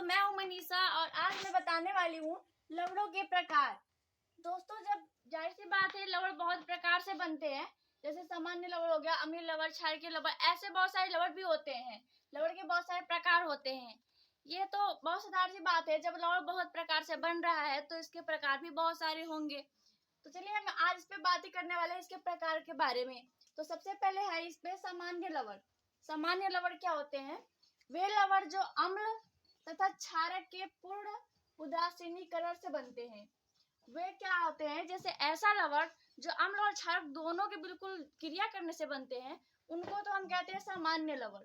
दोस्तों, मैं हूं मनीषा और आज मैं बताने वाली हूँ लवड़ों के प्रकार। दोस्तों, जब जाहिर सी बात है लवड़ बहुत प्रकार से बनते हैं, जैसे सामान्य लवड़ हो गया, अम्लीय लवड़, क्षारकीय लवड़, ऐसे बहुत सारे लवड़ भी होते हैं। लवड़ के बहुत सारे प्रकार होते हैं। ये तो बहुत साधारण सी बात है, जब लवड़ बहुत प्रकार से बन रहा है तो इसके प्रकार भी बहुत सारे होंगे। तो चलिए हम आज इस पे बात ही करने वाले हैं, इसके प्रकार के बारे में। तो सबसे पहले है इस पे सामान्य लवड़। सामान्य लवड़ क्या होते हैं? वे लवण जो अम्ल तथा क्षारक के पूर्ण उदासीनीकरण से बनते हैं। वे क्या होते हैं? जैसे ऐसा लवण जो अम्ल और क्षारक दोनों के बिल्कुल क्रिया करने से बनते हैं, उनको तो हम कहते हैं सामान्य लवण।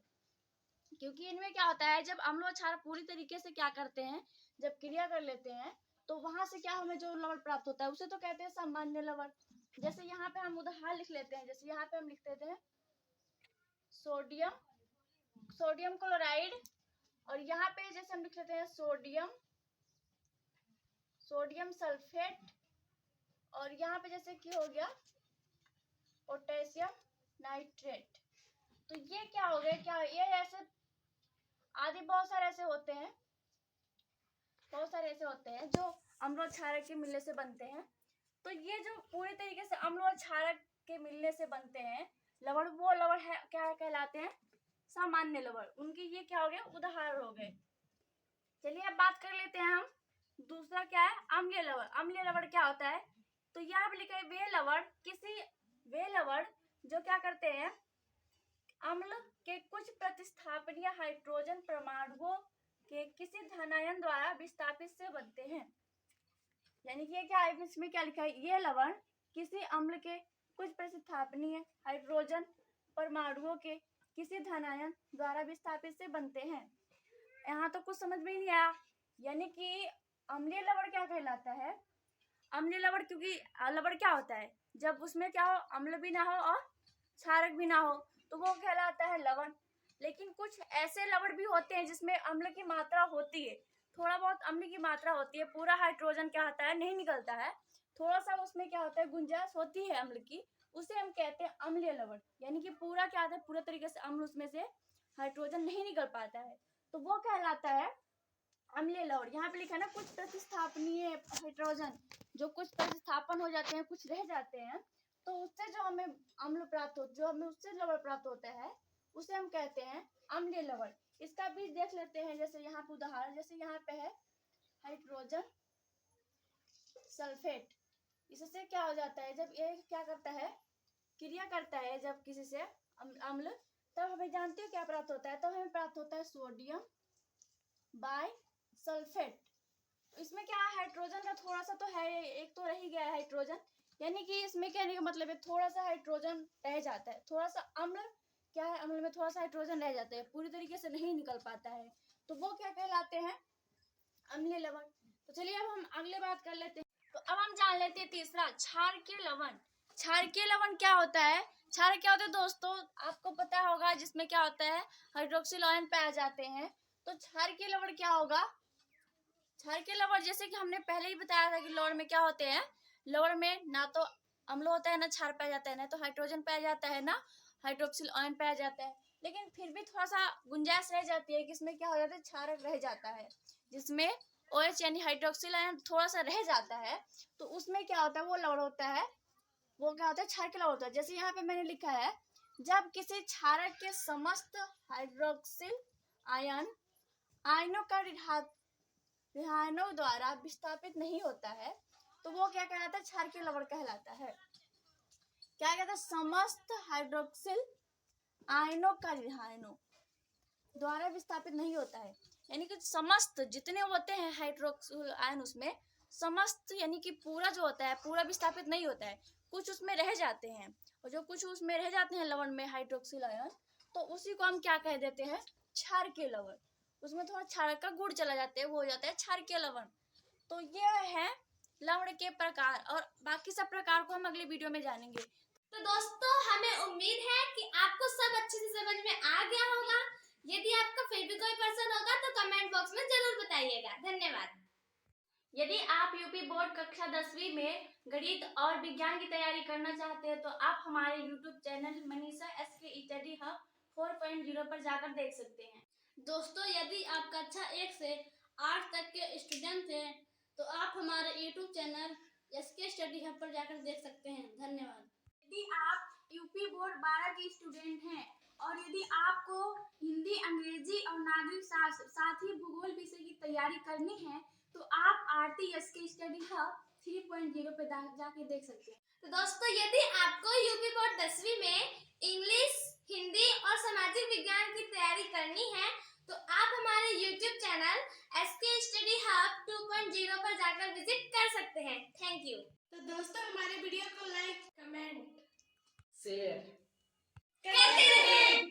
क्योंकि इनमें क्या होता है, जब अम्ल और क्षारक पूरी तरीके से क्या करते हैं, जब क्रिया कर लेते हैं तो वहां से क्या हमें जो लवण प्राप्त होता है उसे तो कहते हैं सामान्य लवण। जैसे यहाँ पे हम उदाहरण लिख लेते हैं। जैसे यहाँ पे हम लिख देते हैं सोडियम क्लोराइड, और यहाँ पे जैसे हम लिख लेते हैं सोडियम सल्फेट, और यहाँ पे जैसे कि हो गया पोटेशियम नाइट्रेट। तो ये क्या हो गए, क्या ये ऐसे आदि बहुत सारे ऐसे होते हैं जो अम्ल और क्षारक के मिलने से बनते हैं। तो ये जो पूरी तरीके से अम्ल और क्षारक के मिलने से बनते हैं लवण, वो लवण है क्या कहलाते हैं? सामान्य लवण। उनके ये क्या हो गए, उदाहरण हो गए। चलिए अब बात कर लेते हैं हम। दूसरा क्या है? अम्लीय लवण। अम्लीय लवण क्या होता है? तो यहाँ पे लिखा है वे लवण जो क्या करते हैं, अम्ल के कुछ प्रतिस्थापनीय हाइड्रोजन परमाणुओं के किसी धनायन द्वारा विस्थापित से बनते हैं। यानी कि ये क्या है, इसमें क्या लिखा है, ये लवण किसी अम्ल के कुछ प्रतिस्थापनीय हाइड्रोजन परमाणुओं के किसी धनायन द्वारा विस्थापित से बनते हैं। यहाँ तो कुछ समझ में ही नहीं आया। यानी कि अम्लीय लवण क्या कहलाता है? अम्लीय लवण, क्योंकि लवण क्या होता है, जब उसमें क्या हो, अम्ल भी ना हो और क्षारक भी ना हो, तो वो कहलाता है लवण। लेकिन कुछ ऐसे लवण भी होते हैं जिसमें अम्ल की मात्रा होती है, थोड़ा बहुत अम्ल की मात्रा होती है, पूरा हाइड्रोजन क्या होता है, नहीं निकलता है, थोड़ा सा उसमें क्या होता है, गुंजाइश होती है अम्ल की, उसे हम कहते हैं अम्लीय लवण। यानी कि पूरा क्या होता है, पूरा तरीके से अम्ल उसमें से हाइड्रोजन नहीं निकल पाता है, तो वो कहलाता है अम्लीय लवण। यहाँ पे लिखा है ना, कुछ प्रतिस्थापनीय हाइड्रोजन, जो कुछ प्रतिस्थापन हो जाते हैं, कुछ रह जाते हैं, तो उससे जो हमें अम्ल प्राप्त हो, जो हमें उससे लवण प्राप्त होता है, उसे हम कहते हैं अम्लीय लवण। इसका भी देख लेते हैं। जैसे यहाँ पे उदाहरण, जैसे यहाँ पे है हाइड्रोजन सल्फेट। इससे क्या हो जाता है, जब ये क्या करता है, क्रिया करता है जब किसी से अम्ल, तब हमें जानते हो क्या प्राप्त होता है, तब हमें प्राप्त होता है सोडियम बाय सल्फेट। इसमें क्या है, हाइड्रोजन का थोड़ा सा तो है, एक तो रह ही गया है हाइड्रोजन। यानी कि इसमें कहने का मतलब है थोड़ा सा हाइड्रोजन रह जाता है, थोड़ा सा अम्ल क्या है, अम्ल में थोड़ा सा हाइड्रोजन रह जाता है, पूरी तरीके से नहीं निकल पाता है, तो वो क्या कहलाते हैं, अम्लीय लवण। तो चलिए अब हम अगले बात कर लेते हैं। तो अब हम जान लेते हैं तीसरा, क्षारकीय लवण। क्षारकीय लवण क्या होता है? क्षारक क्या होता है दोस्तों, आपको पता होगा, जिसमें क्या होता है, हाइड्रोक्सिल आयन पाए जाते हैं। तो क्षारकीय लवण क्या होगा? क्षारकीय लवण, जैसे कि हमने पहले ही बताया था कि लवण में क्या होते हैं, लवण में ना तो अम्ल होता है, ना क्षार पाया जाता है, ना तो हाइड्रोजन पाया जाता है, ना हाइड्रोक्सिल आयन पाया जाता है। लेकिन फिर भी थोड़ा सा गुंजाइश रह जाती है कि इसमें क्या हो जाता है, क्षारक रह जाता है, जिसमें OH यानी हाइड्रोक्सिल आयन थोड़ा सा रह जाता है, तो उसमें क्या होता है, वो लवण होता है, वो क्या होता है, क्षारकीय लवण होता है। जैसे यहाँ पे मैंने लिखा है, जब किसी क्षारक के समस्त हाइड्रोक्सिल आयनों का रिहायनों द्वारा विस्थापित नहीं होता है, तो वो क्या कहलाता है, क्षारकीय लवण कहलाता है। क्या कहता है, समस्त हाइड्रोक्सिल आयनों का रिहायनों द्वारा विस्थापित नहीं होता है। यानी कि समस्त जितने होते हैं हाइड्रोक्सिल आयन, उसमें समस्त यानी कि पूरा जो होता है, पूरा विस्थापित नहीं होता है, कुछ उसमें रह जाते हैं, और जो कुछ उसमें रह जाते हैं लवण में हाइड्रोक्सिल आयन, तो उसी को हम क्या कह देते हैं, क्षारकीय लवण। उसमें थोड़ा क्षारक का गुण चला जाता है, वो हो जाता है क्षारकीय लवण। तो ये है लवण के प्रकार, और बाकी सब प्रकार को हम अगले वीडियो में जानेंगे। तो दोस्तों, हमें उम्मीद है कि आपको सब अच्छे से समझ में आ गया होगा। यदि आपका फिर भी कोई प्रश्न होगा तो कमेंट बॉक्स में जरूर बताइएगा। धन्यवाद। यदि आप यूपी बोर्ड कक्षा 10वीं में गणित और विज्ञान की तैयारी करना चाहते हैं तो आप हमारे YouTube channel Manisha SK study hub 4.0 पर जाकर देख सकते हैं। दोस्तों, यदि आप कक्षा 1 से 8 तक के स्टूडेंट थे, तो आप हमारे YouTube channel SK study hub पर जाकर देख सकते हैं। धन्यवाद। यदि आप यूपी बोर्ड 12 के स्टूडेंट हैं और यदि आपको हिंदी, अंग्रेजी और नागरिक शास्त्र साथ ही भूगोल विषय की तैयारी करनी है तो आप आरती SK स्टडी हब 3.0 पे जाके देख सकते हैं। तो दोस्तों, यदि आपको यूपी बोर्ड 10वीं में इंग्लिश, हिंदी और सामाजिक विज्ञान की तैयारी करनी है तो आप हमारे YouTube channel SK study hub 2.0 पर जाकर विजिट कर सकते हैं। Thank you. तो दोस्तों, हमारे वीडियो को लाइक, कमेंट, शेयर करते रहें।